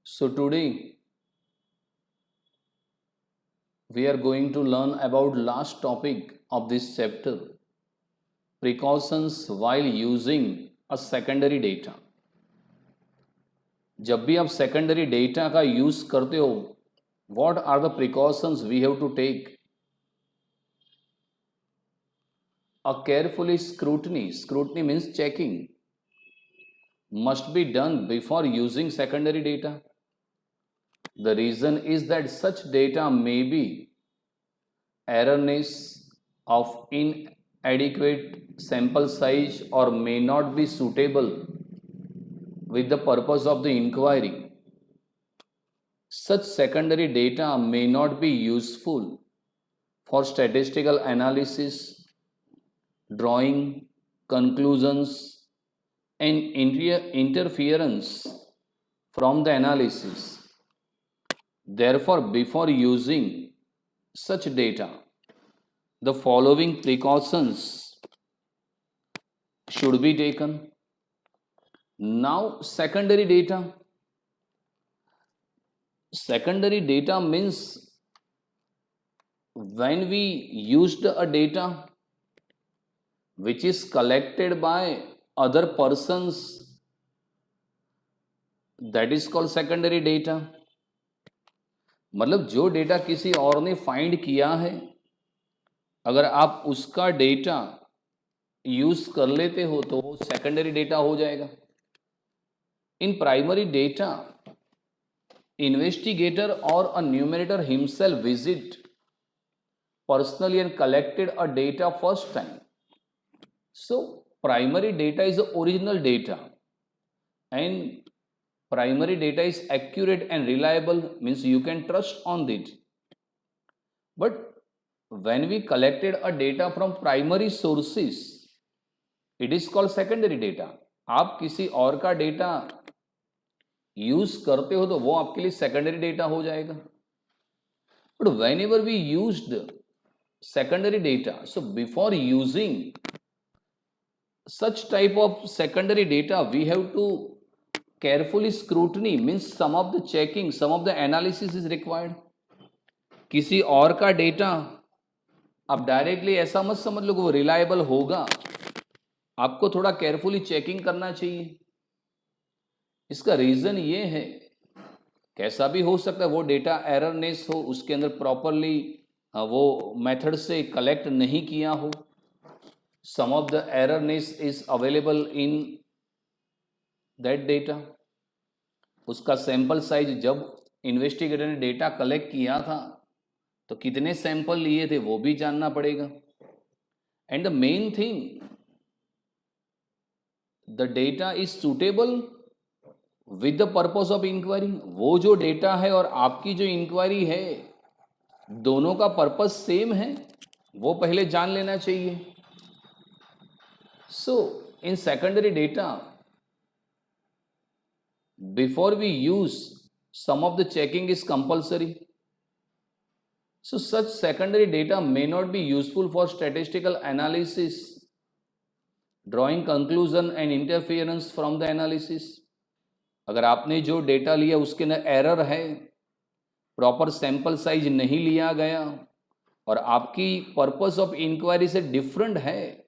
So today we are going to learn about last topic of this chapter, precautions while using a secondary data. जब भी आप secondary data का use करते हो, what are the precautions we have to take? A carefully scrutiny means checking, must be done before using secondary data. The reason is that such data may be erroneous, of inadequate sample size, or may not be suitable with the purpose of the inquiry. Such secondary data may not be useful for statistical analysis, drawing conclusions, and interference from the analysis. Therefore, before using such data, the following precautions should be taken. Now, secondary data. Secondary data means when we used a data which is collected by other persons, that is called secondary data. मतलब जो data किसी और ने find किया है, अगर आप उसका डेटा यूज कर लेते हो तो वो सेकेंडरी डेटा हो जाएगा. In primary data, investigator or a numerator himself visit personally and collected a data first time. So primary data is the original data, and primary data is accurate and reliable, means you can trust on it. But when we collected a data from primary sources, it is called secondary data. आप किसी और का data use करते हो तो वो आपके लिए सेकेंडरी डेटा हो जाएगा. But whenever we used secondary data, so before using such type of secondary data, we have to carefully scrutiny, means some of the checking, some of the analysis is required. किसी और का data आप directly ऐसा मत समझ लो कि वो reliable होगा, आपको थोड़ा केयरफुली चेकिंग करना चाहिए. इसका रीजन ये है, कैसा भी हो सकता है वो डेटा एररनेस हो, उसके अंदर प्रॉपरली वो मेथड से कलेक्ट नहीं किया हो. Some of the errorness is available in that data. उसका सैंपल साइज, जब इन्वेस्टिगेटर ने डेटा कलेक्ट किया था तो कितने सैंपल लिए थे वो भी जानना पड़ेगा. And the main thing, the data is suitable with the purpose of inquiry. वो जो डेटा है और आपकी जो इंक्वायरी है, दोनों का पर्पस सेम है, वो पहले जान लेना चाहिए. So in secondary data, before we use, some of the checking is compulsory. So such secondary data may not be useful for statistical analysis, drawing conclusion and interference from the analysis. अगर आपने जो data लिया उसके अंदर error है, proper sample size नहीं लिया गया और आपकी पर्पस ऑफ इंक्वायरी से डिफरेंट है,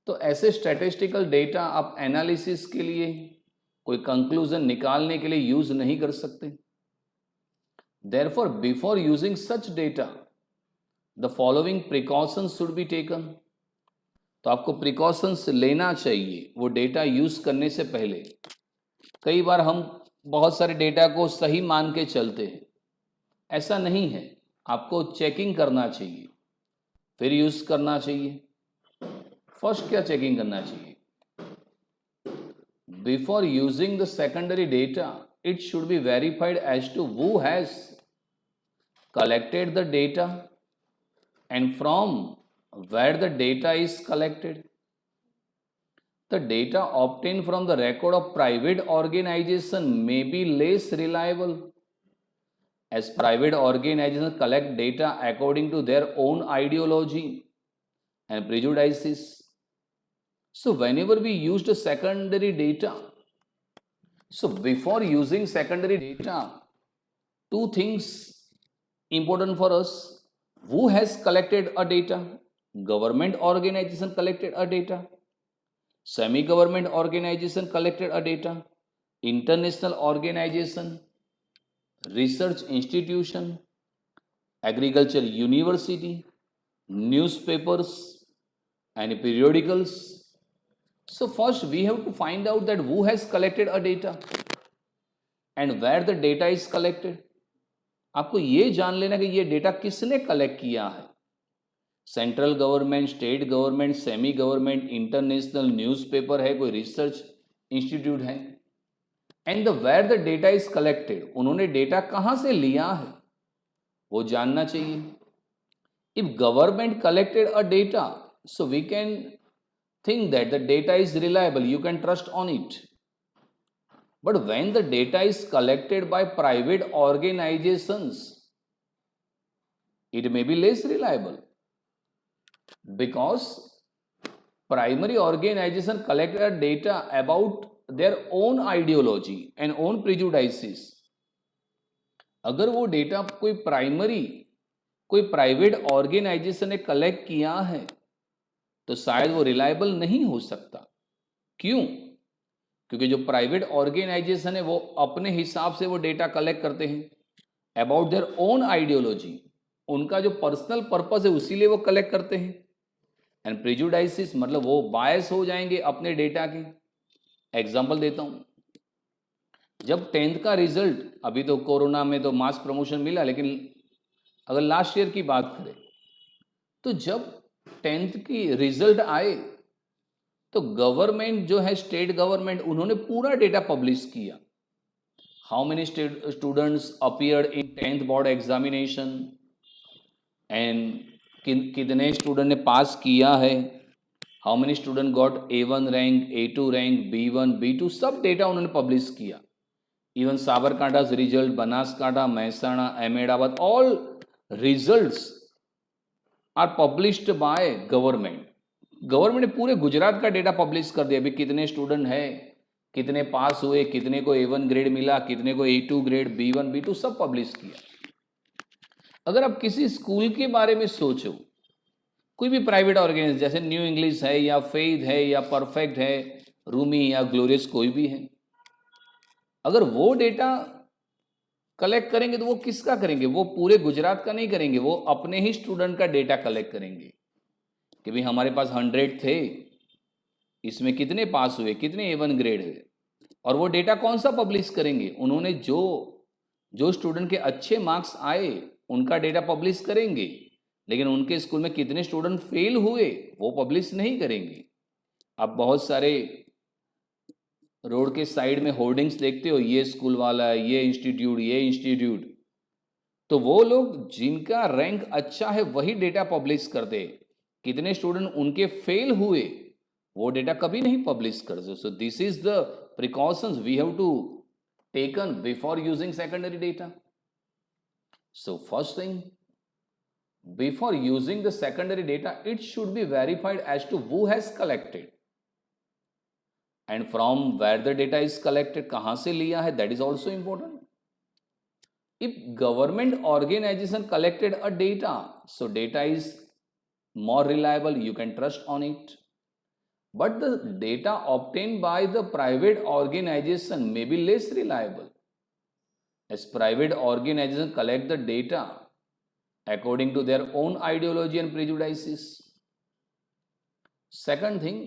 तो ऐसे स्टैटिस्टिकल डेटा आप एनालिसिस के लिए, कोई कंक्लूजन निकालने के लिए यूज नहीं कर सकते. Therefore, before using such data, the following precautions should be taken. तो आपको प्रिकॉशंस लेना चाहिए वो डेटा यूज करने से पहले. कई बार हम बहुत सारे डेटा को सही मान के चलते हैं, ऐसा नहीं है. आपको चेकिंग करना चाहिए, फिर यूज करना चाहिए. फर्स्ट क्या चेकिंग करना चाहिए? Before using the secondary data, it should be verified as to who has collected the data and from where the data is collected. The data obtained from the record of private organization may be less reliable, as private organizations collect data according to their own ideology and prejudices. So whenever we used secondary data, So before using secondary data, two things important for us. Who has collected a data? Government organization collected a data. Semi-government organization collected a data. International organization, research institution, agriculture university, newspapers, and periodicals. So first we have to find out that who has collected a data and where the data is collected. आपको ये जान लेना कि ये data किसने collect किया है. Central government, state government, semi government, international newspaper है, कोई रिसर्च इंस्टीट्यूट है. And the where the data is collected, उन्होंने डेटा कहाँ से लिया है वो जानना चाहिए. If government collected a data, so we can think that the data is reliable, you can trust on it. But when the data is collected by private organizations, it may be less reliable, because primary organization collect data about their own ideology and own prejudices. अगर वो data कोई private organisation ने collect किया है तो शायद वो reliable नहीं हो सकता. क्यों? क्योंकि जो प्राइवेट ऑर्गेनाइजेशन है वो अपने हिसाब से वो डेटा कलेक्ट करते हैं अबाउट देयर ओन आइडियोलॉजी. उनका जो पर्सनल पर्पस है उसीलिए वो कलेक्ट करते हैं. एंड प्रेजुडाइसिस मतलब वो बायस हो जाएंगे अपने डेटा के. एग्जाम्पल देता हूं. जब 10th का रिजल्ट, अभी तो कोरोना में तो मास प्रमोशन मिला, लेकिन अगर लास्ट ईयर की बात करें तो जब 10th की रिजल्ट आए तो गवर्नमेंट जो है, स्टेट गवर्नमेंट, उन्होंने पूरा डेटा पब्लिश किया. How many students appeared in 10th board examination and कितने स्टूडेंट ने पास किया है, how many student got A1 rank, A2 rank, B1, B2, सब डेटा उन्होंने पब्लिश किया. इवन साबरकांठा's result, Banaskantha, Mehsana, Ahmedabad, all results are published by government. Government ने पूरे गुजरात का डेटा पब्लिश कर दिया. अभी कितने स्टूडेंट हैं, कितने पास हुए, कितने को A1 ग्रेड मिला, कितने को A2 ग्रेड, B1, B2, सब पब्लिश किया. अगर आप किसी स्कूल के बारे में सोचो, कोई भी प्राइवेट ऑर्गेनाइजेशन जैसे न्यू इंग्लिश है या फेथ है या परफेक्ट है, रूमी या ग्लोरियस, कोई भी है, अगर वो डेटा कलेक्ट करेंगे तो वो किसका करेंगे? वो पूरे गुजरात का नहीं करेंगे, वो अपने ही स्टूडेंट का डेटा कलेक्ट करेंगे कि भाई हमारे पास 100 थे, इसमें कितने पास हुए, कितने A1 ग्रेड है. और वो डेटा कौन सा पब्लिश करेंगे? उन्होंने जो स्टूडेंट के अच्छे मार्क्स आए उनका डेटा पब्लिश करेंगे, लेकिन उनके स्कूल में कितने स्टूडेंट फेल हुए वो पब्लिश नहीं करेंगे. आप बहुत सारे रोड के साइड में होर्डिंग्स देखते हो, ये स्कूल वाला, ये इंस्टीट्यूट, तो वो लोग जिनका रैंक अच्छा है वही डेटा पब्लिश करते. कितने स्टूडेंट उनके फेल हुए वो डेटा कभी नहीं पब्लिश करते. So this is the precautions we have to taken before using secondary data. So first thing, before using the secondary data, it should be verified as to who has collected and from where the data is collected, कहाँ से लिया है, that is also important. If government organization collected a data, so data is more reliable, you can trust on it. But the data obtained by the private organization may be less reliable, as private organization collect the data according to their own ideology and prejudices. Second thing,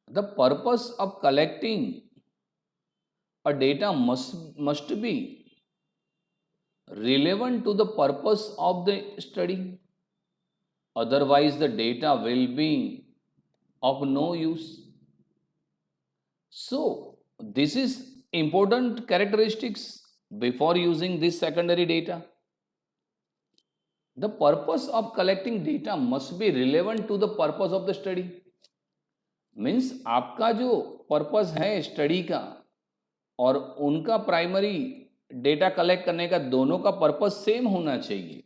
the purpose of collecting a data must be relevant to the purpose of the study. Otherwise, the data will be of no use. So, this is important characteristics before using this secondary data. The purpose of collecting data must be relevant to the purpose of the study. Means आपका जो purpose है study का और उनका primary data collect करने का, दोनों का पर्पस सेम होना चाहिए.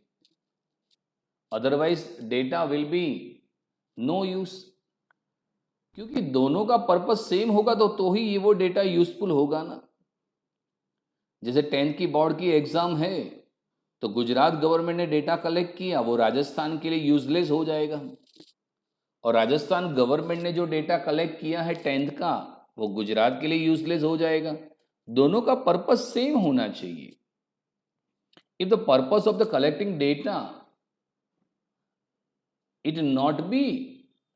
Otherwise data will be no use. क्योंकि दोनों का पर्पस सेम होगा तो ही ये वो डेटा यूजफुल होगा ना। जैसे 10th की बोर्ड की एग्जाम है तो गुजरात गवर्नमेंट ने डेटा कलेक्ट किया, वो राजस्थान के लिए यूजलेस हो जाएगा। और राजस्थान गवर्नमेंट ने जो डेटा कलेक्ट किया है 10th का, वो गुजरात के लिए यूजलेस हो जाएगा। दोनों का पर्पस सेम होना चाहिए। If the purpose of the collecting data it not be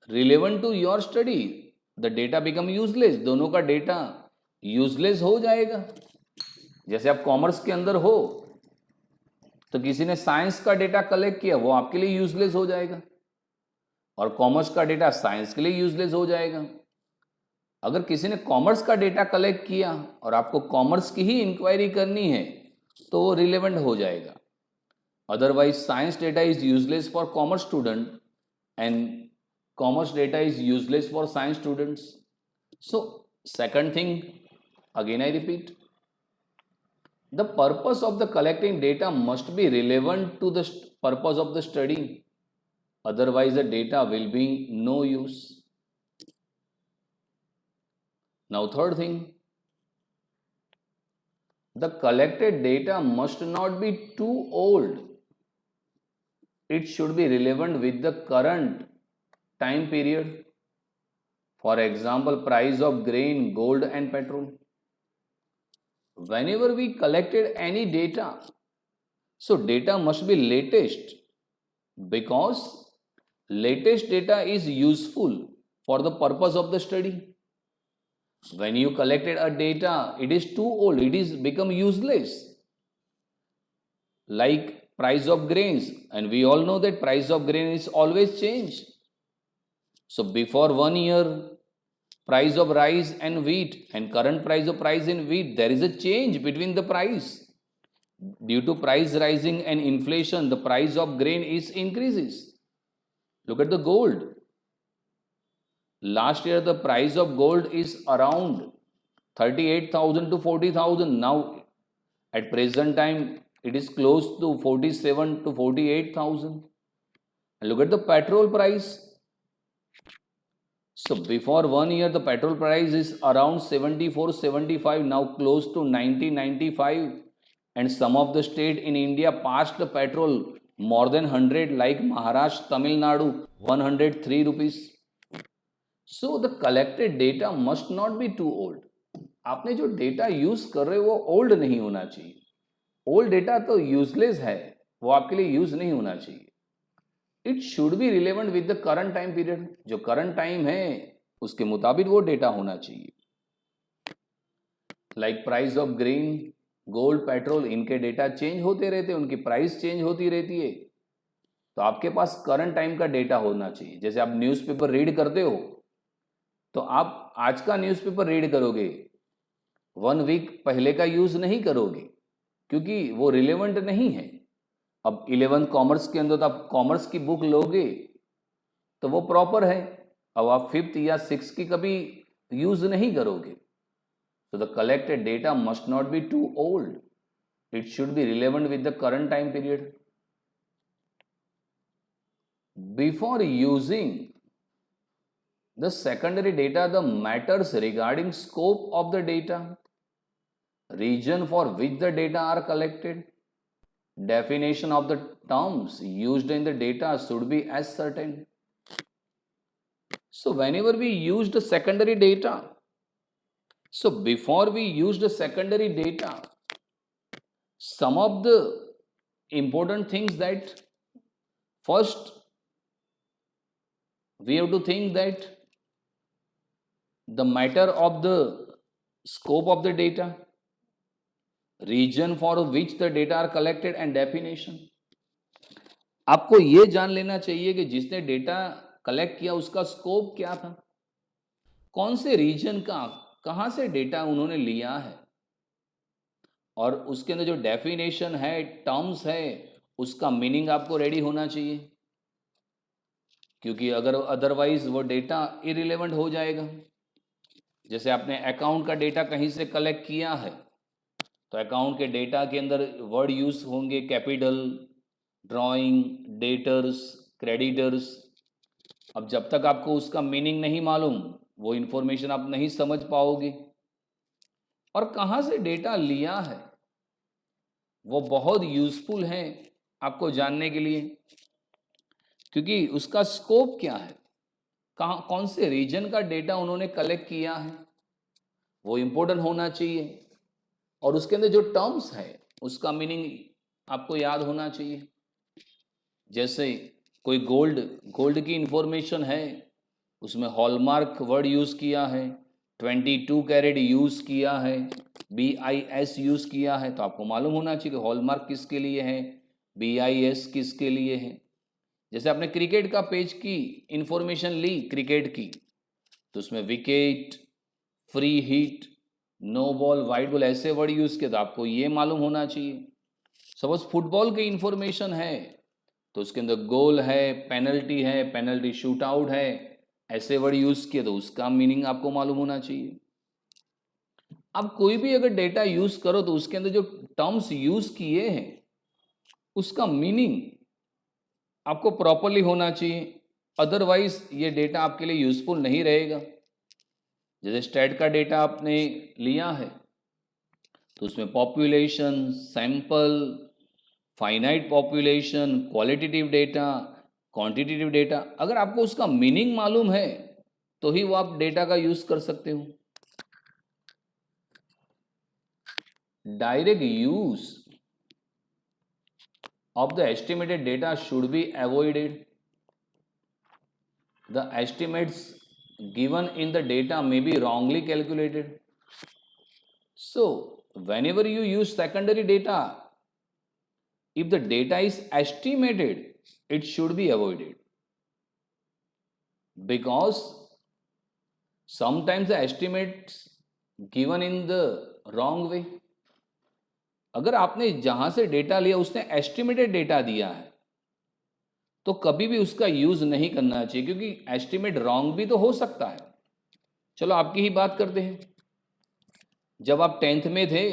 relevant to your study, the data become useless, दोनों का डेटा यूजलेस हो जाएगा। जैसे आप कॉमर्स के अंदर हो तो किसी ने साइंस का डेटा कलेक्ट किया, वो आपके लिए यूजलेस हो जाएगा, और कॉमर्स का डेटा साइंस के लिए यूजलेस हो जाएगा। अगर किसी ने कॉमर्स का डेटा कलेक्ट किया और आपको कॉमर्स की ही इंक्वायरी करनी है तो वो रिलेवेंट हो जाएगा। Otherwise science data is useless for commerce student and commerce data is useless for science students. So second thing, again I repeat, the purpose of the collecting data must be relevant to the purpose of the study, otherwise the data will be no use. Now third thing, the collected data must not be too old, it should be relevant with the current time period. For example, price of grain, gold and petrol. Whenever we collected any data, so data must be latest, because latest data is useful for the purpose of the study. When you collected a data, it is too old, it is become useless. Like price of grains, and we all know that price of grain is always changed. So before 1 year, price of rice and wheat and current price of rice and wheat, there is a change between the price. Due to price rising and inflation, the price of grain is increases. Look at the gold. Last year the price of gold is around 38,000 to 40,000. Now at present time it is close to 47 to 48,000. And look at the petrol price. So before 1 year the petrol price is around 74, 75, now close to 90, 95, and some of the state in India passed the petrol more than 100, like Maharashtra, Tamil Nadu, 103 rupees. So the collected data must not be too old. आपने जो data use कर रहे हो वो old नहीं होना चाहिए। Old data तो यूजलेस है, वो आपके लिए यूज नहीं होना चाहिए। It should B relevant with the current time period, जो करंट टाइम है उसके मुताबिक वो डेटा होना चाहिए। Like price of grain, gold, petrol, इनके डेटा चेंज होते रहते हैं, उनकी प्राइस चेंज होती रहती है, तो आपके पास करंट टाइम का डेटा होना चाहिए। जैसे आप न्यूज़पेपर रीड करते हो तो आप आज का न्यूज़पेपर रीड करोगे, 1 वीक पहले का यूज नहीं करोगे, क्योंकि वो रिलेवेंट नहीं है। अब 11th कॉमर्स के अंदर तो आप कॉमर्स की बुक लोगे तो वो प्रॉपर है, अब आप 5th या 6th की कभी यूज नहीं करोगे। So the collected data must not be too old, it should be relevant with the current time period. Before using the secondary data, the matters regarding scope of the data, region for which the data are collected, definition of the terms used in the data should be as certain. So whenever we use the secondary data, so before we use the secondary data, some of the important things that first we have to think that the matter of the scope of the data, region for which the data are collected and definition. आपको ये जान लेना चाहिए कि जिसने data collect किया उसका scope क्या था, कौन से रीजन का, कहां से डेटा उन्होंने लिया है, और उसके अंदर जो डेफिनेशन है, टर्म्स है, उसका मीनिंग आपको रेडी होना चाहिए, क्योंकि अगर अदरवाइज वो डेटा इरिलेवेंट हो जाएगा। जैसे आपने अकाउंट का डेटा कहीं से कलेक्ट किया है तो अकाउंट के डेटा के अंदर वर्ड यूज होंगे कैपिटल, ड्राइंग, डेटर्स, क्रेडिटर्स। अब जब तक आपको उसका मीनिंग नहीं मालूम, वो इंफॉर्मेशन आप नहीं समझ पाओगे। और कहाँ से डेटा लिया है वो बहुत यूजफुल है आपको जानने के लिए, क्योंकि उसका स्कोप क्या है, कहाँ कौन से रीजन का डेटा उन्होंने कलेक्ट किया है, वो इम्पोर्टेंट होना चाहिए। और उसके अंदर जो टर्म्स है उसका मीनिंग आपको याद होना चाहिए। जैसे कोई गोल्ड की इंफॉर्मेशन है, उसमें हॉलमार्क वर्ड यूज किया है, 22 कैरेट यूज किया है, BIS यूज किया है, तो आपको मालूम होना चाहिए कि हॉलमार्क किसके लिए है, BIS किसके लिए है। जैसे आपने क्रिकेट का पेज की इंफॉर्मेशन ली क्रिकेट की, तो उसमें wicket, free hit, no ball, wide ball ऐसे वर्ड यूज किए, तो आपको ये मालूम होना चाहिए। सपोज फुटबॉल की इंफॉर्मेशन है तो उसके अंदर गोल है, पेनल्टी शूट आउट है, ऐसे वर्ड यूज किए तो उसका मीनिंग आपको मालूम होना चाहिए। अब कोई भी अगर डेटा यूज करो तो उसके अंदर जो टर्म्स यूज किए हैं उसका मीनिंग आपको प्रॉपरली होना चाहिए, अदरवाइज ये डेटा आपके लिए यूजफुल नहीं रहेगा। जैसे स्टैट का डेटा आपने लिया है तो उसमें population, sample, finite population, qualitative data, quantitative data, अगर आपको उसका मीनिंग मालूम है तो ही वो आप डेटा का यूज कर सकते हो। Direct use of the estimated data should be avoided. The estimates given in the data may be wrongly calculated. So, whenever you use secondary data, if the data is estimated, it should be avoided. Because sometimes the estimates given in the wrong way. अगर आपने जहां से data लिया उसने estimated data दिया है तो कभी भी उसका यूज नहीं करना चाहिए, क्योंकि एस्टिमेट रॉन्ग भी तो हो सकता है। चलो आपकी ही बात करते हैं। जब आप 10th में थे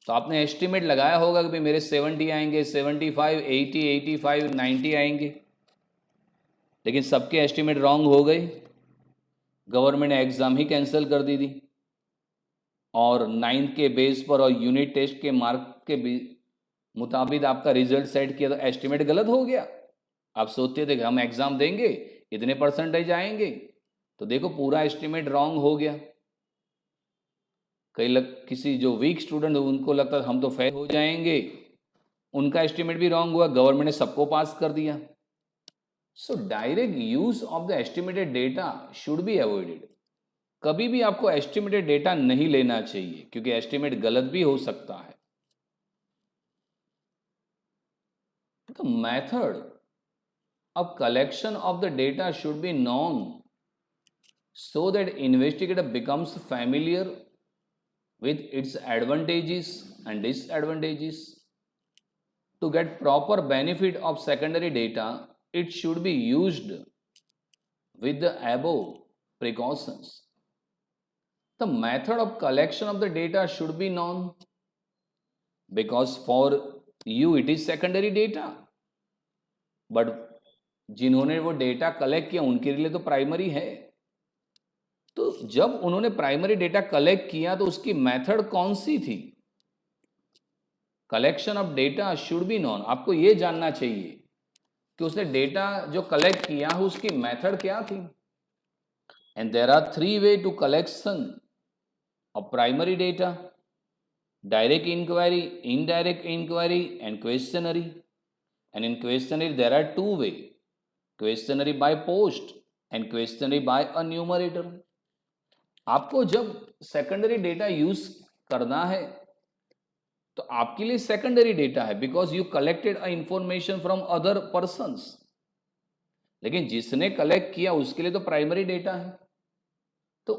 तो आपने एस्टिमेट लगाया होगा कि भाई मेरे 70 आएंगे, 75, 80, 85, 90 आएंगे, लेकिन सबके एस्टिमेट रॉन्ग हो गए, गवर्नमेंट ने एग्जाम ही कैंसिल कर दी थी, और 9th के बेस पर और यूनिट टेस्ट के मार्क के मुताबिक आपका रिजल्ट सेट किया तो एस्टिमेट गलत हो गया। आप सोचते थे कि हम एग्जाम देंगे इतने परसेंटेज आएंगे, तो देखो पूरा एस्टिमेट रॉन्ग हो गया। किसी जो वीक स्टूडेंट उनको लगता था हम तो फेल हो जाएंगे, उनका एस्टिमेट भी रॉन्ग हुआ, गवर्नमेंट ने सबको पास कर दिया। So direct use of the estimated data should be avoided. कभी भी आपको एस्टिमेटेड डेटा नहीं लेना चाहिए, क्योंकि एस्टिमेट गलत भी हो सकता है। The method of collection of the data should be known so that investigator becomes familiar with its advantages and disadvantages. To get proper benefit of secondary data, it should be used with the above precautions. The method of collection of the data should be known because for you it is secondary data, but जिन्होंने वो data collect किया उनके लिए तो primary है। तो जब उन्होंने प्राइमरी डेटा कलेक्ट किया तो उसकी मेथड कौन सी थी? Collection of data should be known. आपको यह जानना चाहिए कि उसने डेटा जो कलेक्ट किया है उसकी मेथड क्या थी। And there are 3 way to collection of primary data: direct inquiry, indirect inquiry and questionnaire. And in questionnaire there are 2 way: questionnaire by post and questionnaire by a enumerator. आपको जब secondary data use करना है तो आपके लिए secondary data है, because you collected a information from other persons. लेकिन जिसने कलेक्ट किया उसके लिए तो प्राइमरी डेटा है। तो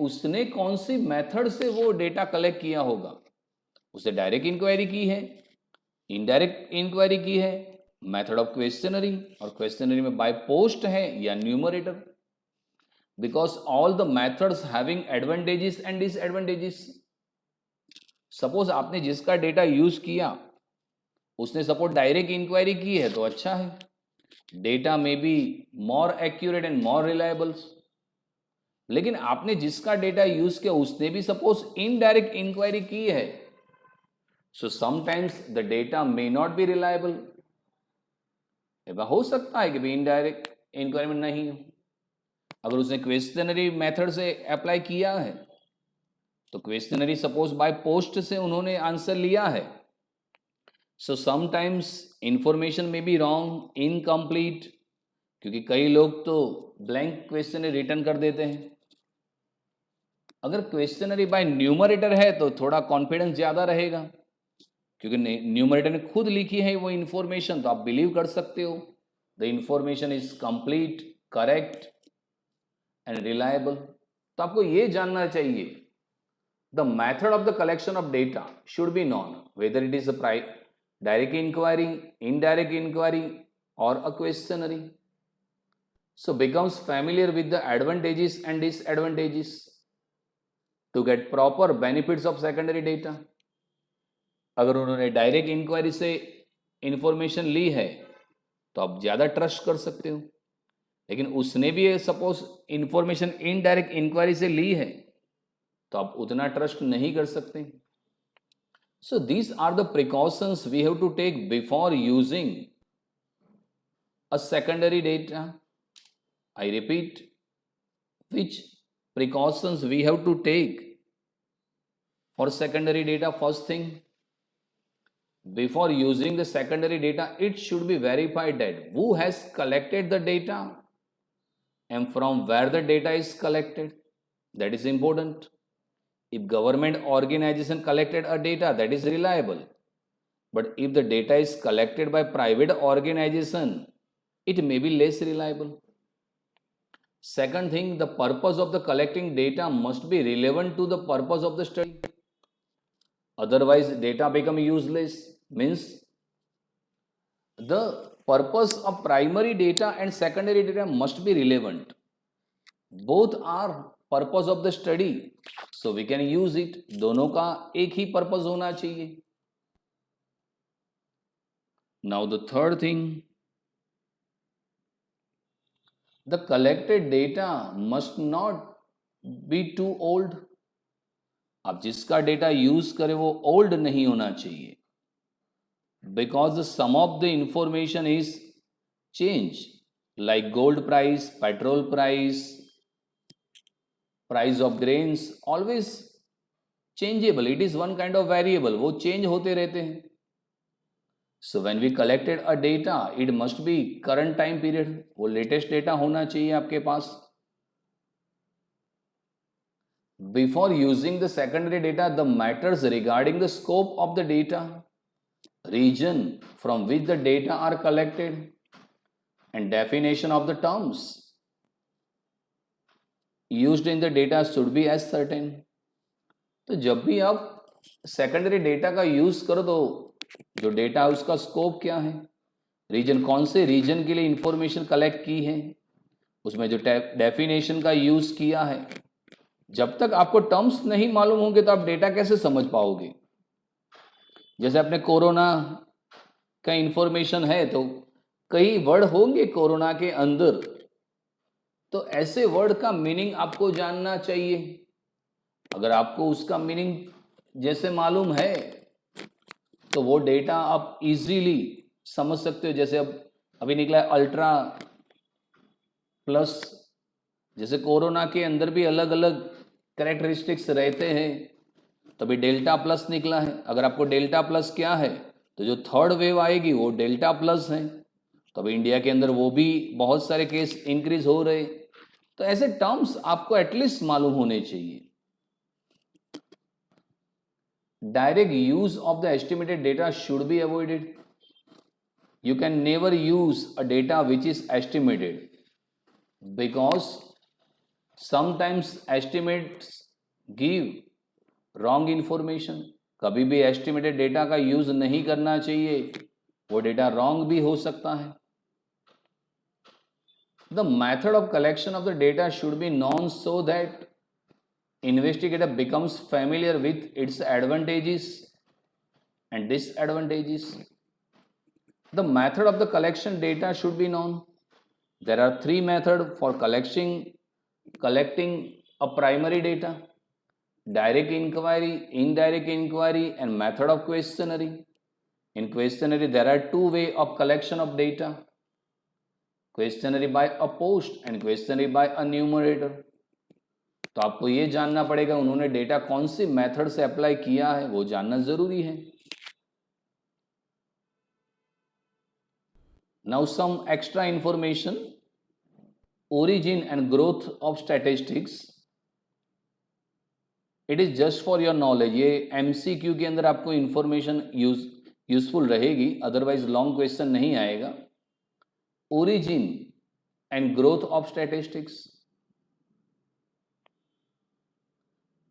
उसने कौन सी मेथड से वो डेटा कलेक्ट किया होगा? उसने डायरेक्ट इंक्वायरी की है, इनडायरेक्ट इंक्वायरी की है, मेथड ऑफ क्वेश्चनरी, और क्वेश्चनरी में बाय पोस्ट है या numerator. Because all the methods having advantages and disadvantages. Suppose आपने जिसका डेटा यूज किया उसने सपोज डायरेक्ट इंक्वायरी की है तो अच्छा है, डेटा में be more accurate and more reliable. लेकिन आपने जिसका डेटा यूज किया उसने भी सपोज इनडायरेक्ट इंक्वायरी की है, so sometimes the data may not be reliable. हो सकता है कि भाई इनडायरेक्ट इंक्वायरी में नहीं हो। अगर उसने क्वेश्चनरी मेथड से अप्लाई किया है तो क्वेश्चनरी सपोज बाय पोस्ट से उन्होंने आंसर लिया है, सो समटाइम्स इंफॉर्मेशन में बी रॉन्ग, इनकम्प्लीट, क्योंकि कई लोग तो ब्लैंक क्वेश्चन रिटर्न कर देते हैं। अगर क्वेश्चनरी बाय न्यूमरेटर है तो थोड़ा कॉन्फिडेंस ज्यादा रहेगा, क्योंकि न्यूमरेटर ने खुद लिखी है वो इंफॉर्मेशन, तो आप बिलीव कर सकते हो the information is complete, correct and reliable. तो आपको ये जानना चाहिए the method of the collection of data should be non, whether it is a direct inquiry, indirect inquiry, or a questionnaire. So becomes familiar with the advantages and disadvantages to get proper benefits of secondary data. अगर उन्होंने direct inquiry से information ली है तो आप ज़्यादा trust कर सकते हो, लेकिन उसने भी सपोज इंफॉर्मेशन इनडायरेक्ट इंक्वायरी से ली है तो आप उतना ट्रस्ट नहीं कर सकते। So these are the precautions we have to take before using a secondary data. I repeat, which precautions we have to take for secondary data? First thing, before using the secondary data, it should be verified that who has collected the data and from where the data is collected. That is important. If government organization collected a data, that is reliable. But if the data is collected by private organization, it may be less reliable. Second thing, the purpose of the collecting data must be relevant to the purpose of the study. Otherwise, data become useless. Means the purpose of primary data and secondary data must be relevant. Both are purpose of the study, so we can use it. दोनों का एक ही purpose होना चाहिए. Now the third thing, the collected data must not be too old. आप जिसका data use करें वो old नहीं होना चाहिए, because some of the information is change, like gold price, petrol price, price of grains, always changeable. It is one kind of variable, वो change होते रहते हैं. So when we collected a data, it must be current time period, वो latest data होना चाहिए आपके पास. Before using the secondary data, the matters regarding the scope of the data, region from which the data are collected, and definition of the terms used in the data should be as certain. तो जब भी आप secondary data का use करो तो जो data है उसका स्कोप क्या है, रीजन, कौन से रीजन के लिए इंफॉर्मेशन कलेक्ट की है, उसमें जो डेफिनेशन का यूज किया है. जब तक आपको टर्म्स नहीं मालूम होंगे तो आप डेटा कैसे समझ पाओगे. जैसे अपने कोरोना का इंफॉर्मेशन है तो कई वर्ड होंगे कोरोना के अंदर, तो ऐसे वर्ड का मीनिंग आपको जानना चाहिए. अगर आपको उसका मीनिंग जैसे मालूम है तो वो डेटा आप इजीली समझ सकते हो. जैसे अब अभी निकला है अल्ट्रा प्लस, जैसे कोरोना के अंदर भी अलग अलग कैरेक्टरिस्टिक्स रहते हैं, तभी डेल्टा प्लस निकला है. अगर आपको डेल्टा प्लस क्या है तो जो थर्ड वेव आएगी वो डेल्टा प्लस है. तो अभी इंडिया के अंदर वो भी बहुत सारे केस इंक्रीज हो रहे. तो ऐसे टर्म्स आपको एटलीस्ट मालूम होने चाहिए. Direct use of the estimated data should be avoided. You can never use a data which is estimated, because sometimes estimates give wrong information. कभी भी एस्टिमेटेड डेटा का यूज नहीं करना चाहिए, वो डेटा रॉन्ग भी हो सकता है. The method of collection of the data should be known so that investigator becomes familiar with its advantages and disadvantages. The method of the collection data should be known. There are three methods for collecting a primary data, direct inquiry, indirect inquiry, and method of questionnaire. In questionnaire, there are two ways of collection of data: questionnaire by a post and questionnaire by a numerator. तो आपको ये जानना पड़ेगा उन्होंने data कौन सी method से apply किया है, वो जानना जरूरी है. Now some extra information: origin and growth of statistics. It is just for your knowledge. ये MCQ के अंदर आपको इंफॉर्मेशन यूजफुल रहेगी, अदरवाइज लॉन्ग क्वेश्चन नहीं आएगा. Origin and growth of statistics.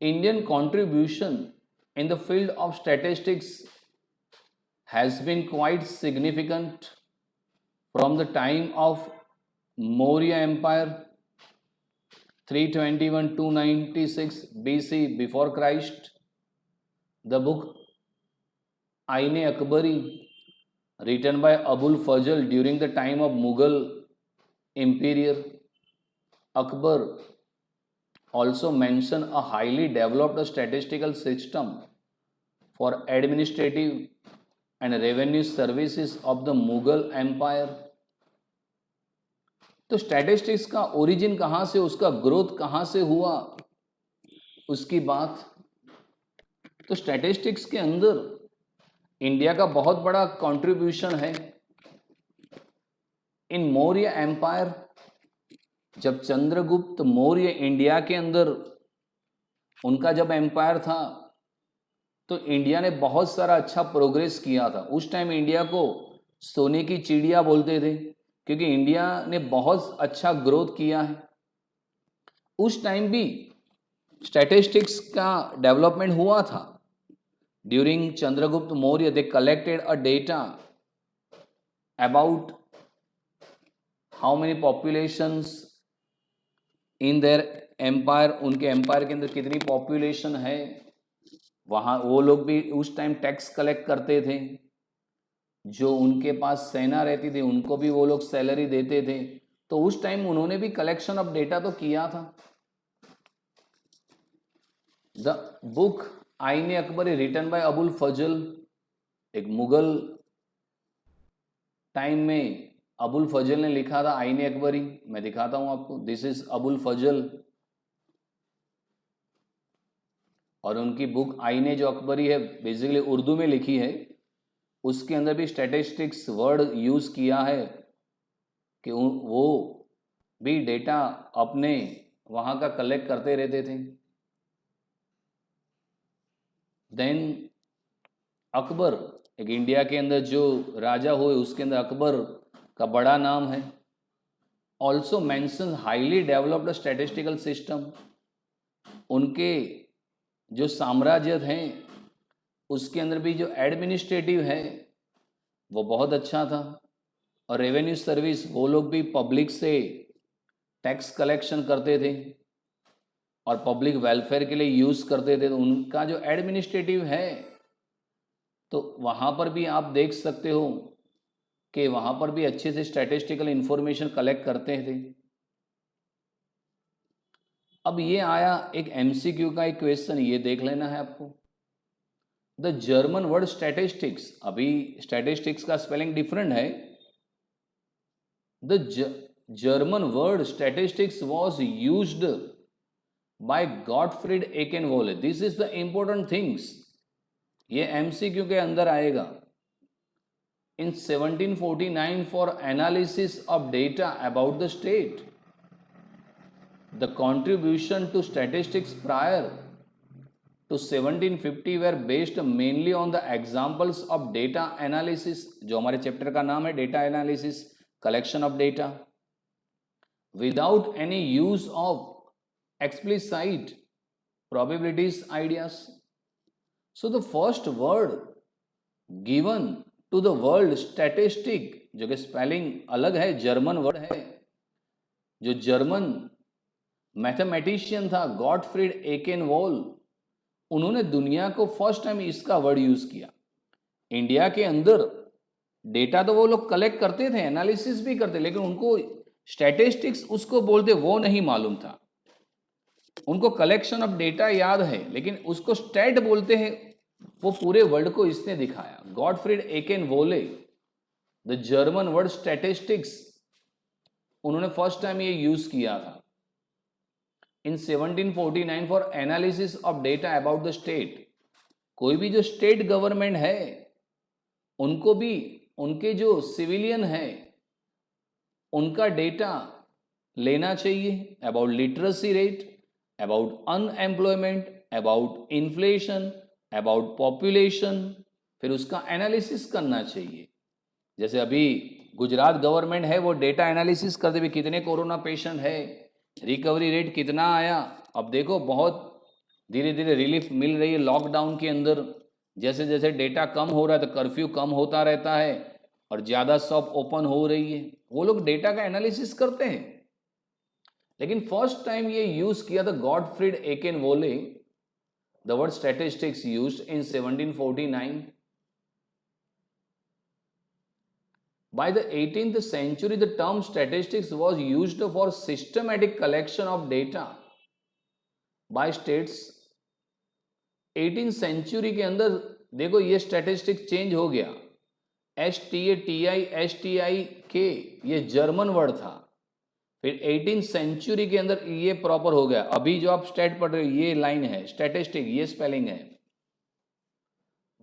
Indian contribution in the field of statistics has been quite significant from the time of Maurya Empire 321-296 BC before Christ. The book Ain-e-Akbari, written by Abul Fazl during the time of Mughal Emperor Akbar, also mention a highly developed statistical system for administrative and revenue services of the Mughal Empire. तो statistics का origin कहाँ से, उसका growth कहाँ से हुआ, उसकी बात. तो स्टैटिस्टिक्स के अंदर इंडिया का बहुत बड़ा कंट्रीब्यूशन है. इन मौर्य एम्पायर, जब चंद्रगुप्त मौर्य इंडिया के अंदर उनका जब एम्पायर था तो इंडिया ने बहुत सारा अच्छा प्रोग्रेस किया था. उस टाइम इंडिया को सोने की चिड़िया बोलते थे क्योंकि इंडिया ने बहुत अच्छा ग्रोथ किया है. उस टाइम भी स्टैटिस्टिक्स का डेवलपमेंट हुआ था. During Chandragupta Maurya they collected a data about how many populations in their empire. उनके एम्पायर के अंदर कितनी पॉपुलेशन है, वहाँ वो लोग भी उस टाइम टैक्स कलेक्ट करते थे. जो उनके पास सेना रहती थी उनको भी वो लोग सैलरी देते थे. तो उस टाइम उन्होंने भी कलेक्शन ऑफ डेटा तो किया था. The book Ain-i-Akbari written by Abul Fazal, एक मुगल टाइम में अबुल फजल ने लिखा था आईन-ए-अकबरी. मैं दिखाता हूं आपको. दिस इज अबुल फजल और उनकी बुक आईने जो अकबरी है बेसिकली उर्दू में लिखी है. उसके अंदर भी स्टैटिस्टिक्स वर्ड यूज किया है कि वो भी डेटा अपने वहां का कलेक्ट करते रहते थे. देन अकबर, एक इंडिया के अंदर जो राजा हुए उसके अंदर अकबर का बड़ा नाम है. Also mention highly developed statistical system. उनके जो साम्राज्य हैं उसके अंदर भी जो एडमिनिस्ट्रेटिव है वो बहुत अच्छा था. और रेवेन्यू सर्विस, वो लोग भी पब्लिक से टैक्स कलेक्शन करते थे और पब्लिक वेलफेयर के लिए यूज़ करते थे. तो उनका जो एडमिनिस्ट्रेटिव है तो वहाँ पर भी आप देख सकते हो कि वहाँ पर भी अच्छे से स्टैटिस्टिकल इंफॉर्मेशन कलेक्ट करते थे. अब ये आया एक एमसीक्यू का एक क्वेश्चन, ये देख लेना है आपको. द जर्मन वर्ड स्टैटिस्टिक्स, अभी स्टैटिस्टिक्स का स्पेलिंग डिफरेंट है. The German word statistics was used by Gottfried Achenwall. This is the important things. ये एमसीक्यू के अंदर आएगा. In 1749 for analysis of data about the state. The contribution to statistics prior to 1750 were based mainly on the examples of data analysis, जो हमारे chapter का नाम है data analysis, collection of data, without any use of explicit probabilities ideas. So the first word given to the world statistic, जो कि spelling अलग है, German word है. जो जर्मन मैथमेटिशियन था गॉटफ्रीड एकेनवोल, उन्होंने दुनिया को फर्स्ट टाइम इसका वर्ड यूज किया. इंडिया के अंदर डेटा तो वो लोग कलेक्ट करते थे, एनालिसिस भी करते, लेकिन उनको स्टैटिस्टिक्स उसको बोलते वो नहीं मालूम था. उनको कलेक्शन ऑफ डेटा याद है, लेकिन उसको स्टैट बोलते हैं, वो पूरे वर्ड को इसने दिखाया। Gottfried Achenwall, the German word statistics, उन्होंने फर्स्ट टाइम ये यूज किया था इन 1749 for analysis of data about the state. कोई भी जो स्टेट गवर्नमेंट है, उनको भी, उनके जो सिविलियन है, उनका डेटा लेना चाहिए about literacy rate, about unemployment, about inflation, about population, फिर उसका एनालिसिस करना चाहिए। जैसे अभी गुजरात गवर्नमेंट है, वो डेटा एनालिसिस करते हुए कितने कोरोना पेशेंट है, रिकवरी रेट कितना आया। अब देखो बहुत धीरे धीरे रिलीफ मिल रही है लॉकडाउन के अंदर। जैसे जैसे डेटा कम हो रहा है तो कर्फ्यू कम होता रहता है और ज़्यादा शॉप ओपन हो रही है। वो लोग डेटा का एनालिसिस करते हैं। लेकिन फर्स्ट टाइम ये यूज किया था Gottfried Achenwall, the word statistics used in 1749। By the 18th century, the term statistics was used for systematic collection of data by states। 18th century के अंदर देखो ये स्टैटिस्टिक्स चेंज हो गया। STATI ये जर्मन वर्ड था, फिर 18th century के अंदर ये प्रॉपर हो गया। अभी जो आप स्टैट पढ़ रहे हो ये लाइन है, स्टैटिस्टिक ये स्पेलिंग है।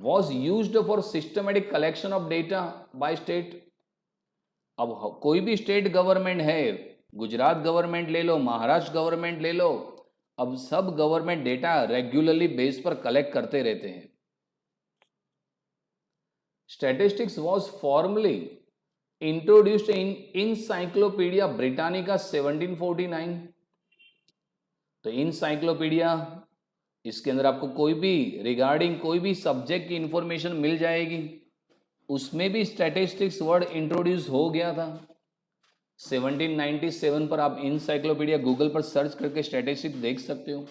Was used for systematic collection of data by state. अब कोई भी स्टेट गवर्नमेंट है, गुजरात गवर्नमेंट ले लो, महाराष्ट्र गवर्नमेंट ले लो, अब सब गवर्नमेंट डेटा रेगुलरली बेस पर कलेक्ट करते रहते हैं। Statistics was formally introduced in encyclopaedia Britannica 1749। तो इनसाइक्लोपीडिया, इसके अंदर आपको कोई भी रिगार्डिंग कोई भी सब्जेक्ट की इंफॉर्मेशन मिल जाएगी। उसमें भी स्टैटिस्टिक्स वर्ड इंट्रोड्यूस हो गया था 1797 पर। आप इनसाइक्लोपीडिया गूगल पर सर्च करके स्टैटिस्टिक्स देख सकते हो।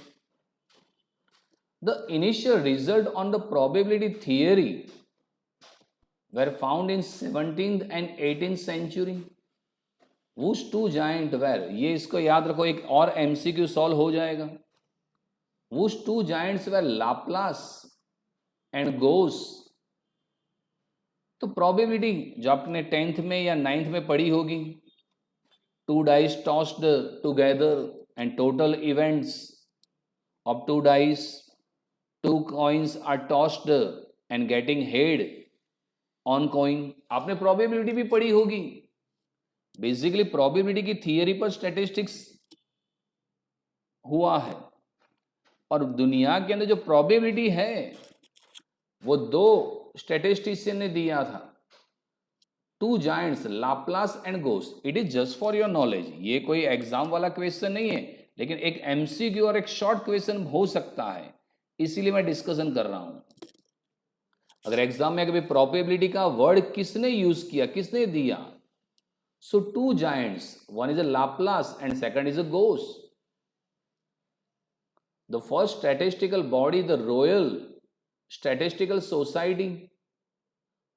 The initial result on the probability theory were found in 17th and 18th century। whose two giant were, ये इसको याद रखो, एक और MCQ सॉल्व हो जाएगा। whose two giants were Laplace and Gauss। तो प्रोबेबिलिटी जो आपने 10th में या 9th में पढ़ी होगी, 2 dice tossed together and total events of 2 dice, 2 coins are tossed and getting head on coin. आपने प्रोबेबिलिटी भी पढ़ी होगी। बेसिकली प्रोबेबिलिटी की थियरी पर स्टैटिस्टिक्स हुआ है। और दुनिया के अंदर जो प्रोबेबिलिटी है वो 2 स्टैटिस्टिशियन ने दिया था, 2 giants, Laplace and goes. It is just for your knowledge, ये कोई एग्जाम वाला क्वेश्चन नहीं है, लेकिन एक MCQ और एक शॉर्ट क्वेश्चन हो सकता है, इसीलिए मैं डिस्कशन कर रहा हूं। अगर एग्जाम में कभी प्रोबेबिलिटी का वर्ड किसने यूज किया, किसने दिया, सो 2 giants, one is a Laplace and second is a goes. The first statistical body, the royal statistical society,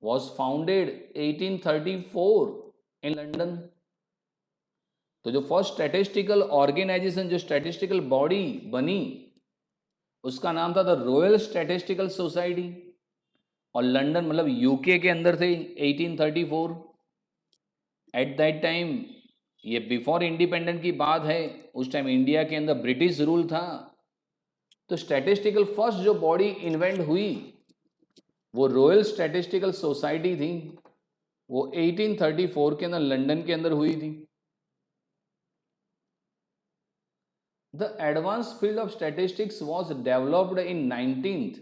was founded 1834 in London. तो जो फर्स्ट स्टैटिस्टिकल ऑर्गेनाइजेशन, जो स्टैटिस्टिकल बॉडी बनी, उसका नाम था द रॉयल स्टैटिस्टिकल सोसाइटी, और London मतलब UK के अंदर थे 1834। एट दैट टाइम, ये बिफोर इंडिपेंडेंट की बात है, उस टाइम इंडिया के अंदर ब्रिटिश रूल था। तो स्टैटिस्टिकल फर्स्ट जो बॉडी इन्वेंट हुई वो रॉयल स्टैटिस्टिकल सोसाइटी थी। वो 1834 के अंदर लंदन के अंदर हुई थी। The advance field of statistics was developed in 19th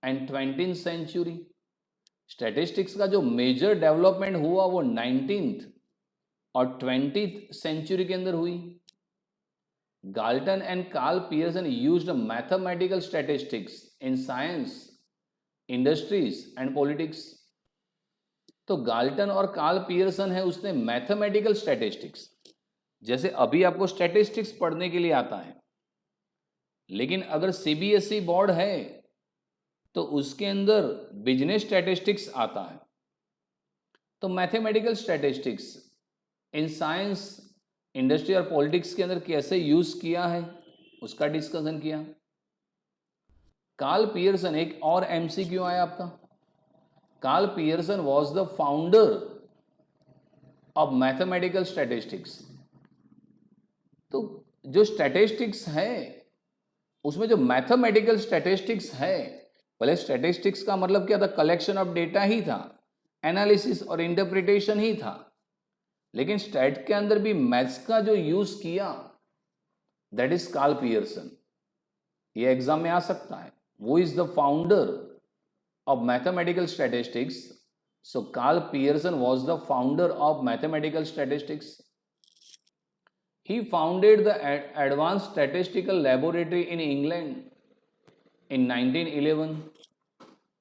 and 20th century. Statistics का जो मेजर डेवलपमेंट हुआ वो 19th और 20th सेंचुरी के अंदर हुई। Galton and Karl Pearson used mathematical statistics in science, industries and politics. तो गाल्टन और कार्ल पियर्सन है, उसने मैथमेटिकल स्टैटिस्टिक्स, जैसे अभी आपको स्टैटिस्टिक्स पढ़ने के लिए आता है, लेकिन अगर CBSE बोर्ड है तो उसके अंदर बिजनेस स्टैटिस्टिक्स आता है। तो mathematical statistics in science, industry और पॉलिटिक्स के अंदर कैसे यूज किया है, उसका डिस्कशन किया। कार्ल पियर्सन, एक और एमसीक्यू आया आपका। Karl Pearson was the founder of mathematical statistics. तो जो स्टैटिस्टिक्स है उसमें जो मैथमेटिकल स्टैटिस्टिक्स है, पहले स्टैटिस्टिक्स का मतलब क्या था, कलेक्शन ऑफ डेटा ही था, एनालिसिस और इंटरप्रिटेशन ही था, लेकिन स्टैट के अंदर भी मैथ्स का जो यूज किया दैट इज कार्ल पियर्सन। ये एग्जाम में आ सकता है। वो is the founder of mathematical statistics. So Karl Pearson was the founder of mathematical statistics. He founded the Advanced Statistical Laboratory in England in 1911,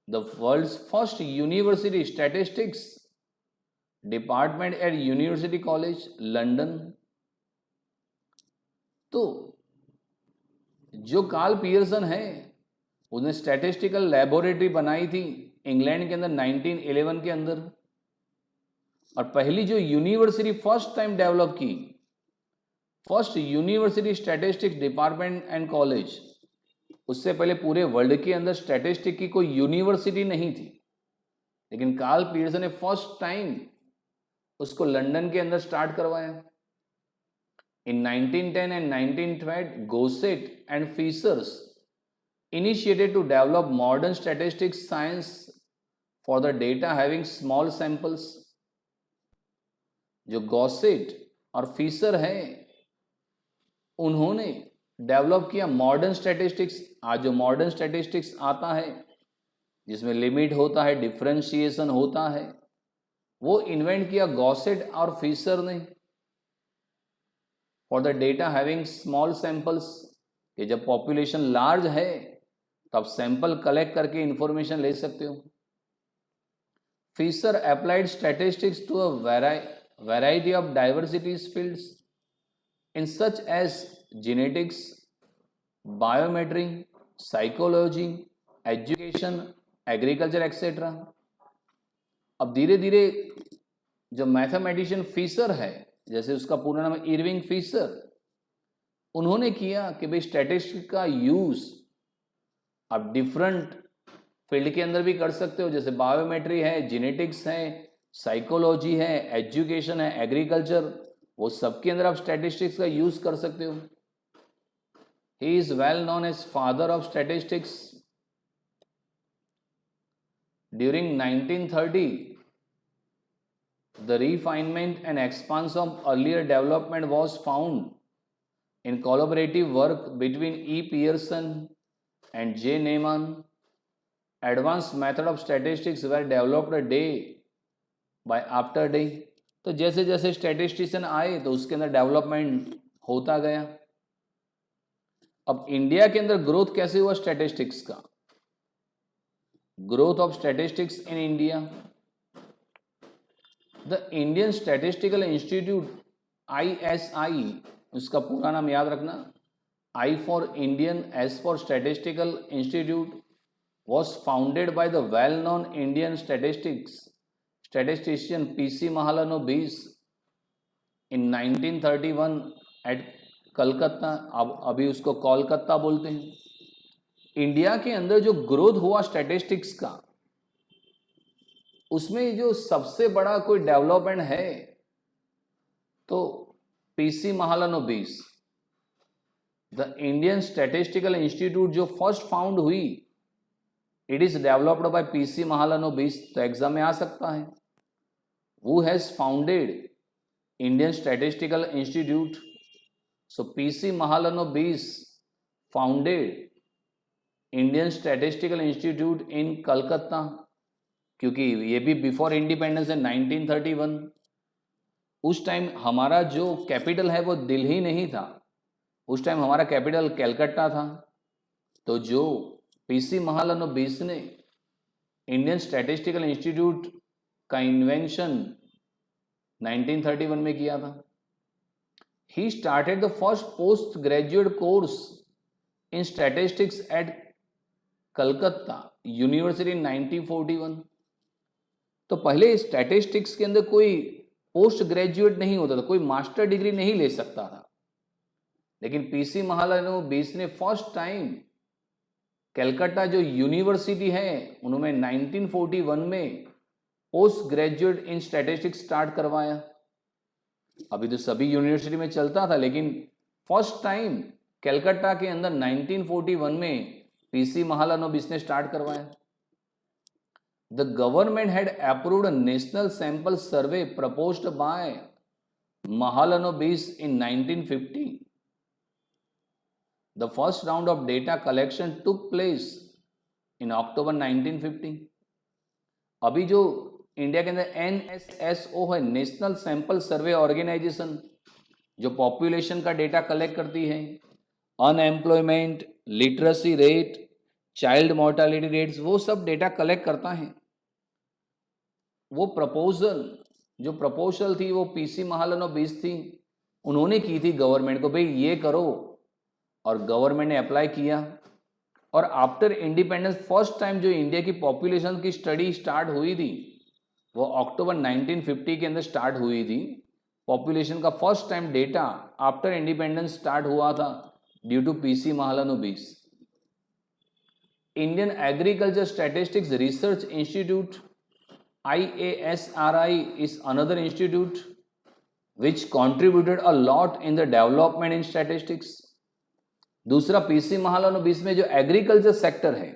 the world's first university statistics department at University College London। तो जो Karl Pearson है उसने statistical laboratory बनाई थी England के अंदर 1911 के अंदर, और पहली जो यूनिवर्सिटी फर्स्ट टाइम डेवलप की, first university statistics department and college. उससे पहले पूरे वर्ल्ड के अंदर स्टैटिस्टिक की कोई यूनिवर्सिटी नहीं थी, लेकिन कार्ल पियर्सन ने फर्स्ट टाइम उसको लंदन के अंदर स्टार्ट करवाया। इन 1910 and 1912 गोसेट and fissures initiated to develop modern statistics science for the data having small samples। जो गॉसेट और फीसर है उन्होंने डेवलप किया मॉडर्न स्टैटिस्टिक्स। आज जो मॉडर्न स्टैटिस्टिक्स आता है जिसमें लिमिट होता है, डिफरेंशिएशन होता है, वो इन्वेंट किया गॉसेट और फीसर ने for the data having small samples. कि जब पॉपुलेशन लार्ज है तो आप सैंपल कलेक्ट करके इंफॉर्मेशन ले सकते हो। Fisher applied statistics to a variety of diversities fields in such as genetics, biometry, psychology, education, agriculture etc। अब धीरे धीरे जो मैथमेटिशियन फीसर है, जैसे उसका पूरा नाम है इरविंग फीसर, उन्होंने किया कि भाई स्टैटिस्टिक्स का यूज आप डिफरेंट फील्ड के अंदर भी कर सकते हो, जैसे बायोमेट्री है, जेनेटिक्स है, साइकोलॉजी है, एजुकेशन है, एग्रीकल्चर, वो सबके अंदर आप स्टैटिस्टिक्स का यूज कर सकते हो। He is well known as father of statistics. During 1930 the refinement and expansion of earlier development was found in collaborative work between E Pearson and J Neyman. Advance method of statistics were developed day by after day. तो जैसे जैसे statistician आए तो उसके अंदर development होता गया। अब इंडिया के अंदर ग्रोथ कैसे हुआ स्टैटिस्टिक्स का? Growth of statistics in India, the Indian statistical institute ISI, उसका पूरा नाम याद रखना, I for Indian, S for statistical institute, was founded by the well-known Indian statistician PC Mahalanobis in 1931 at Calcutta. अब अभी उसको कोलकाता बोलते हैं। इंडिया के अंदर जो ग्रोथ हुआ स्टैटिस्टिक्स का, उसमें जो सबसे बड़ा कोई डेवलपमेंट है तो PC Mahalanobis, the Indian statistical institute जो फर्स्ट फाउंड हुई, it is developed by PC Mahalanobis. तो एग्जाम में आ सकता है, who has founded Indian Statistical Institute। So PC Mahalanobis founded Indian Statistical Institute in Calcutta, क्योंकि ये भी बिफोर इंडिपेंडेंस है 1931। उस टाइम हमारा जो कैपिटल है वो दिल्ली नहीं था, उस टाइम हमारा कैपिटल कलकत्ता था। तो जो PC महालनोबिस ने इंडियन स्टैटिस्टिकल इंस्टीट्यूट का इन्वेंशन 1931 में किया था। He started the first post graduate course in statistics at Calcutta university in 1941। तो पहले स्टैटिस्टिक्स के अंदर कोई पोस्ट ग्रेजुएट नहीं होता था, कोई मास्टर डिग्री नहीं ले सकता था। लेकिन पीसी महालनोबिस ने फर्स्ट टाइम कलकत्ता जो यूनिवर्सिटी है उन्होंने 1941 में post graduate in statistics start करवाया। अभी तो सभी यूनिवर्सिटी में चलता था, लेकिन फर्स्ट टाइम कलकत्ता के अंदर 1941 में पीसी महालनोबिस ने स्टार्ट करवाया। The government had approved a national sample survey proposed by Mahalanobis in 1950। The first round of data collection took place in October 1950। अभी जो इंडिया के अंदर NSSO है, नेशनल सैंपल सर्वे ऑर्गेनाइजेशन, जो पॉपुलेशन का डेटा कलेक्ट करती है, unemployment, literacy rate, child mortality rates, वो सब डेटा कलेक्ट करता है। वो जो प्रपोजल थी वो पीसी महालनोबिस थी, उन्होंने की थी गवर्नमेंट को, भाई ये करो, और गवर्नमेंट ने अप्लाई किया। और आफ्टर इंडिपेंडेंस फर्स्ट टाइम जो इंडिया की पॉपुलेशन की स्टडी स्टार्ट हुई थी वो अक्टूबर 1950 के अंदर स्टार्ट हुई थी। पॉपुलेशन का first time data after independence start हुआ था due to PC Mahalanobis. Indian agriculture statistics research institute IASRI is another institute which contributed a lot in the development in statistics। दूसरा पीसी महालनोबिस में जो एग्रीकल्चर सेक्टर है,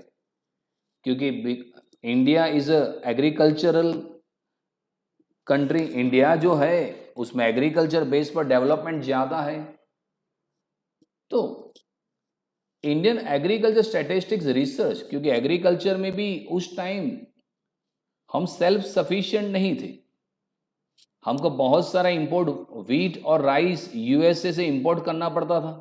क्योंकि India is a agricultural country, India जो है उसमें एग्रीकल्चर बेस पर development ज्यादा है, तो इंडियन एग्रीकल्चर स्टैटिस्टिक्स रिसर्च, क्योंकि एग्रीकल्चर में भी उस टाइम हम सेल्फ सफिशिएंट नहीं थे, हमको बहुत सारा इंपोर्ट व्हीट और राइस यूएसए से इंपोर्ट करना पड़ता था।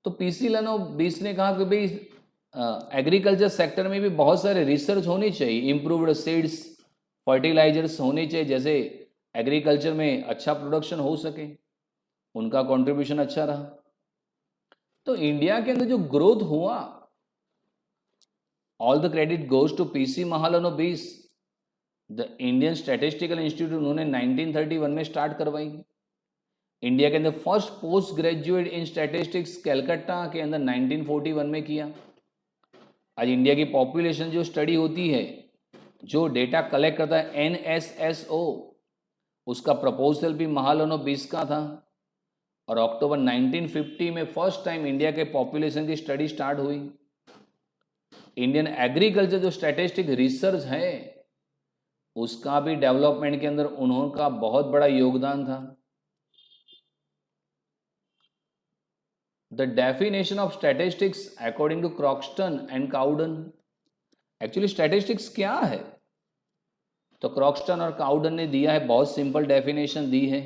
तो पीसी महालनोबिस ने कहा कि भाई एग्रीकल्चर सेक्टर में भी बहुत सारे रिसर्च होनी चाहिए, इंप्रूव्ड सीड्स, फर्टिलाइजर्स होने चाहिए, जैसे एग्रीकल्चर में अच्छा प्रोडक्शन हो सके, उनका कंट्रीब्यूशन अच्छा रहा। तो इंडिया के अंदर जो ग्रोथ हुआ, all the credit goes to PC Mahalanobis. The Indian statistical institute उन्होंने 1931 में स्टार्ट करवाई। इंडिया के अंदर first post graduate in statistics Calcutta के अंदर 1941 में किया। आज इंडिया की पॉपुलेशन जो स्टडी होती है, जो डेटा कलेक्ट करता है NSSO, उसका प्रपोजल भी महालनोबिस का था। और अक्टूबर 1950 में फर्स्ट टाइम इंडिया के पॉपुलेशन की स्टडी स्टार्ट हुई। इंडियन एग्रीकल्चर जो स्टैटिस्टिक रिसर्च है उसका भी डेवलपमेंट के अंदर उन्होंने बहुत बड़ा योगदान था। The definition of statistics according to Croxton and Cowden। Actually statistics क्या है, तो क्रॉक्सटन और काउडन ने दिया है, बहुत सिंपल डेफिनेशन दी है।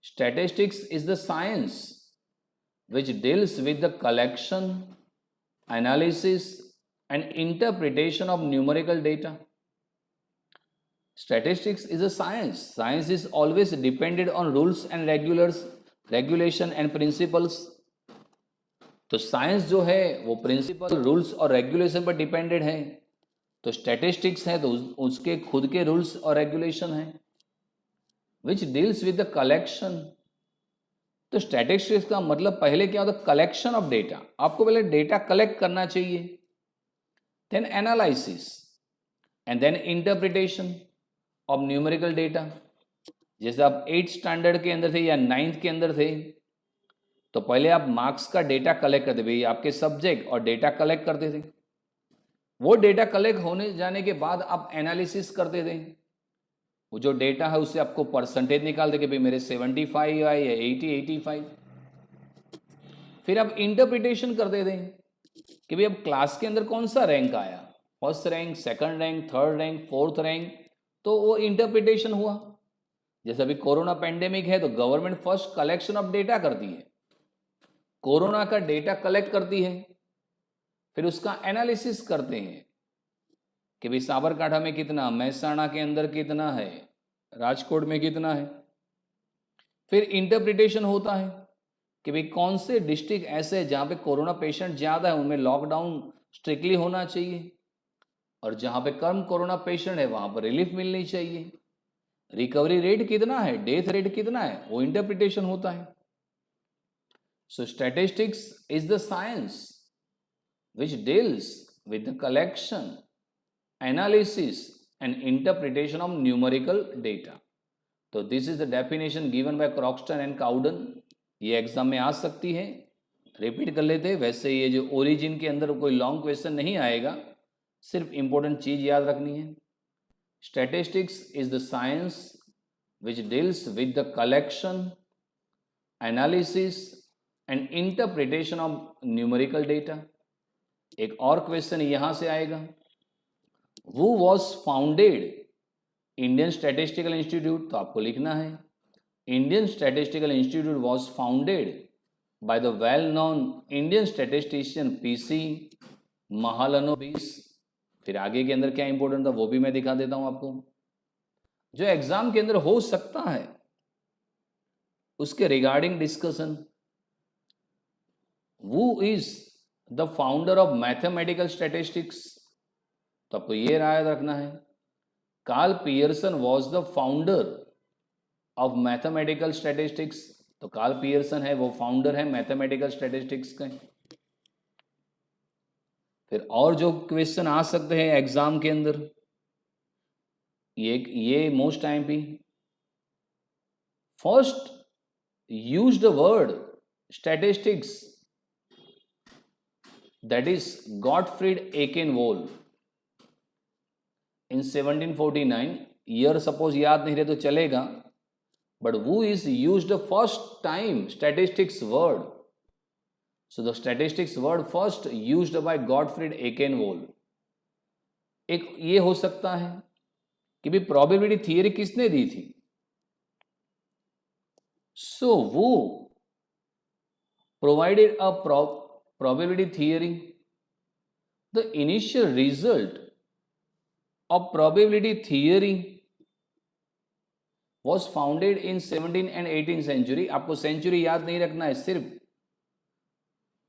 Statistics is the science which deals with the collection, analysis and interpretation of numerical data। Statistics is a science। Science is always dependent on rules and regulation and principles। तो science जो है वो principal, rules और regulation पर depended है। तो statistics है तो उसके खुद के रूल्स और रेगुलेशन है। Which deals with the collection. तो स्टैटिस्टिक्स का मतलब पहले क्या होता है, कलेक्शन ऑफ डेटा। आपको पहले डेटा कलेक्ट करना चाहिए, then analysis and then interpretation of numerical data. जैसे आप 8th स्टैंडर्ड के अंदर थे या 9th के अंदर थे, तो पहले आप मार्क्स का डेटा कलेक्ट करते, भाई आपके सब्जेक्ट और डेटा कलेक्ट करते थे। वो डेटा कलेक्ट होने जाने के बाद आप एनालिसिस करते थे, वो जो डेटा है उससे आपको परसेंटेज निकालते कि भाई मेरे 75 आए या 80, 85। फिर आप इंटरप्रिटेशन करते थे कि भाई अब क्लास के अंदर कौन सा रैंक आया, first rank, second rank, third rank, fourth rank, तो वो इंटरप्रिटेशन हुआ। जैसे अभी कोरोना पेंडेमिक है तो government first collection of data करती है, कोरोना का डेटा कलेक्ट करती है, फिर उसका एनालिसिस करते हैं कि भाई साबरकांठा में कितना, महसाणा के अंदर कितना है, राजकोट में कितना है। फिर इंटरप्रिटेशन होता है कि भाई कौन से डिस्ट्रिक्ट ऐसे हैं जहाँ पे कोरोना पेशेंट ज़्यादा है, उनमें लॉकडाउन स्ट्रिक्टली होना चाहिए, और जहाँ पे कम कोरोना पेशेंट है वहाँ पर रिलीफ मिलनी चाहिए। रिकवरी रेट कितना है, डेथ रेट कितना है, वो इंटरप्रिटेशन होता है। So statistics is the science which deals with the collection, analysis and interpretation of numerical data. तो this is the definition given by Croxton and Cowden. ये एग्जाम में आ सकती है, रिपीट कर लेते हैं. वैसे ये जो ओरिजिन के अंदर कोई लॉन्ग क्वेश्चन नहीं आएगा, सिर्फ इंपॉर्टेंट चीज याद रखनी है. Statistics is the science which deals with the collection, analysis and interpretation of numerical data. एक और क्वेश्चन यहां से आएगा, who was founded Indian statistical institute. तो आपको लिखना है Indian statistical institute was founded by the well known Indian statistician PC Mahalanobis. फिर आगे के अंदर क्या इंपॉर्टेंट था वो भी मैं दिखा देता हूं आपको, जो एग्जाम के अंदर हो सकता है उसके regarding discussion. Who is the founder of mathematical statistics. तो आपको ये याद रखना है, Karl Pearson was the founder of mathematical statistics. तो कार्ल पियर्सन है वो फाउंडर है मैथमेटिकल स्टैटिस्टिक्स के. फिर और जो क्वेश्चन आ सकते हैं एग्जाम के अंदर, ये मोस्ट टाइम भी, first use the word statistics, that is Gottfried Achenwall in 1749. Year suppose याद नहीं रहे तो चलेगा, but who is used the first time statistics word. So the statistics word first used by Gottfried Ekenvoll. एक ये हो सकता है कि भी प्रोबेबिलिटी थियरी किसने दी थी. So who provided a probability theory. The initial result of probability theory was founded in 17th and 18th century. आपको सेंचुरी याद नहीं रखना है, सिर्फ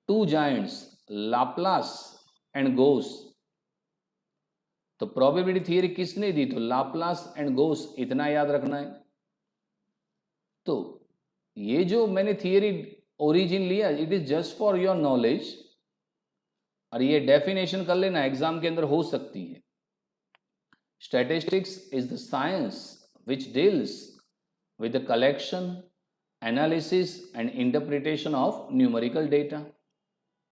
two giants Laplace and Gauss. तो प्रोबेबिलिटी थियरी किसने दी, तो लाप्लास एंड गोस, इतना याद रखना है. तो ये जो मैंने थियरी ओरिजिन लिया, it is just for your knowledge, और ये डेफिनेशन कर लेना, एग्जाम के अंदर हो सकती है. Statistics is the science which deals with the collection, analysis and interpretation of numerical data.